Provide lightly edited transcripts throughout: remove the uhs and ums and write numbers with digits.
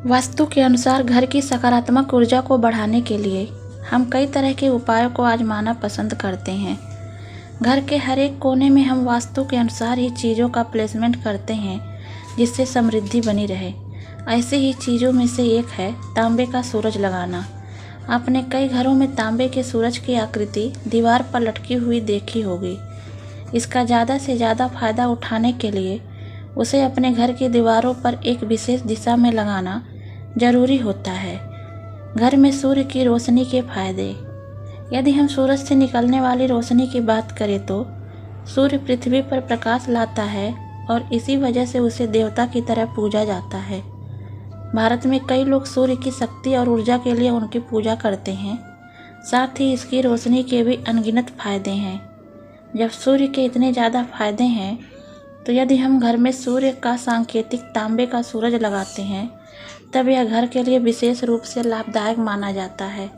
वास्तु के अनुसार घर की सकारात्मक ऊर्जा को बढ़ाने के लिए हम कई तरह के उपायों को आजमाना पसंद करते हैं। घर के हर एक कोने में हम वास्तु के अनुसार ही चीज़ों का प्लेसमेंट करते हैं जिससे समृद्धि बनी रहे। ऐसे ही चीज़ों में से एक है तांबे का सूरज लगाना। आपने कई घरों में तांबे के सूरज की आकृति दीवार पर लटकी हुई देखी होगी। इसका ज़्यादा से ज़्यादा फायदा उठाने के लिए उसे अपने घर की दीवारों पर एक विशेष दिशा में लगाना जरूरी होता है। घर में सूर्य की रोशनी के फायदे। यदि हम सूरज से निकलने वाली रोशनी की बात करें तो सूर्य पृथ्वी पर प्रकाश लाता है और इसी वजह से उसे देवता की तरह पूजा जाता है। भारत में कई लोग सूर्य की शक्ति और ऊर्जा के लिए उनकी पूजा करते हैं। साथ ही इसकी रोशनी के भी अनगिनत फायदे हैं। जब सूर्य के इतने ज़्यादा फायदे हैं तो यदि हम घर में सूर्य का सांकेतिक तांबे का सूरज लगाते हैं तब यह घर के लिए विशेष रूप से लाभदायक माना जाता है।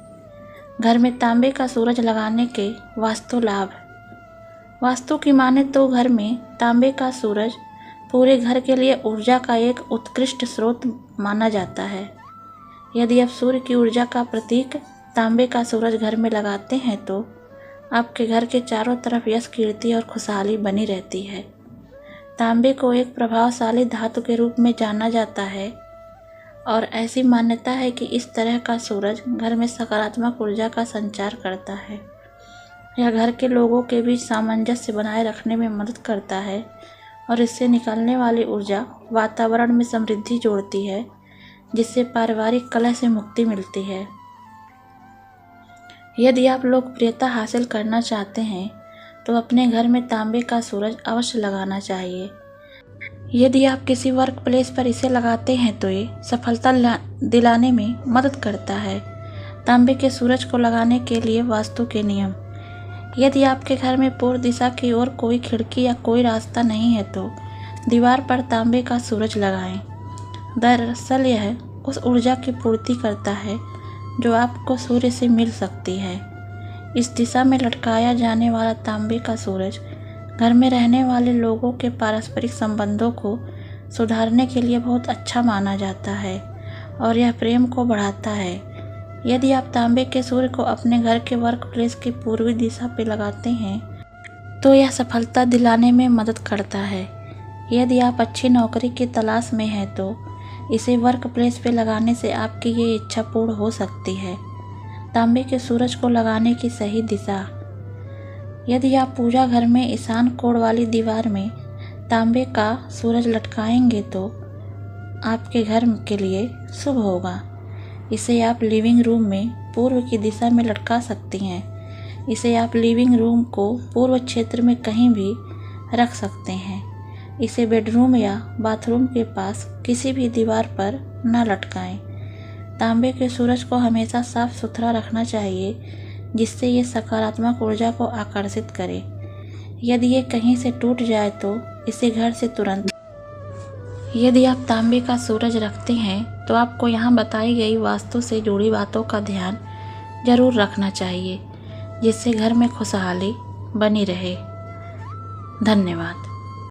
घर में तांबे का सूरज लगाने के वास्तु लाभ। वास्तु की माने तो घर में तांबे का सूरज पूरे घर के लिए ऊर्जा का एक उत्कृष्ट स्रोत माना जाता है। यदि आप सूर्य की ऊर्जा का प्रतीक तांबे का सूरज घर में लगाते हैं तो आपके घर के चारों तरफ यश, कीर्ति और खुशहाली बनी रहती है। तांबे को एक प्रभावशाली धातु के रूप में जाना जाता है और ऐसी मान्यता है कि इस तरह का सूरज घर में सकारात्मक ऊर्जा का संचार करता है। यह घर के लोगों के बीच सामंजस्य बनाए रखने में मदद करता है और इससे निकलने वाली ऊर्जा वातावरण में समृद्धि जोड़ती है, जिससे पारिवारिक कलह से मुक्ति मिलती है। यदि आप लोकप्रियता हासिल करना चाहते हैं तो अपने घर में तांबे का सूरज अवश्य लगाना चाहिए। यदि आप किसी वर्क प्लेस पर इसे लगाते हैं तो ये सफलता दिलाने में मदद करता है। तांबे के सूरज को लगाने के लिए वास्तु के नियम। यदि आपके घर में पूर्व दिशा की ओर कोई खिड़की या कोई रास्ता नहीं है तो दीवार पर तांबे का सूरज लगाएं। दरअसल यह उस ऊर्जा की पूर्ति करता है जो आपको सूर्य से मिल सकती है। इस दिशा में लटकाया जाने वाला तांबे का सूरज घर में रहने वाले लोगों के पारस्परिक संबंधों को सुधारने के लिए बहुत अच्छा माना जाता है और यह प्रेम को बढ़ाता है। यदि आप तांबे के सूर्य को अपने घर के वर्क प्लेस की पूर्वी दिशा पर लगाते हैं तो यह सफलता दिलाने में मदद करता है। यदि आप अच्छी नौकरी की तलाश में हैं तो इसे वर्क प्लेस पे लगाने से आपकी ये इच्छा पूर्ण हो सकती है। तांबे के सूरज को लगाने की सही दिशा। यदि आप पूजा घर में ईशान कोण वाली दीवार में तांबे का सूरज लटकाएंगे तो आपके घर के लिए शुभ होगा। इसे आप लिविंग रूम में पूर्व की दिशा में लटका सकती हैं। इसे आप लिविंग रूम को पूर्व क्षेत्र में कहीं भी रख सकते हैं। इसे बेडरूम या बाथरूम के पास किसी भी दीवार पर न लटकाएं। तांबे के सूरज को हमेशा साफ सुथरा रखना चाहिए जिससे ये सकारात्मक ऊर्जा को आकर्षित करे। यदि ये कहीं से टूट जाए तो इसे घर से तुरंत। यदि आप तांबे का सूरज रखते हैं तो आपको यहाँ बताई गई वास्तु से जुड़ी बातों का ध्यान जरूर रखना चाहिए जिससे घर में खुशहाली बनी रहे। धन्यवाद।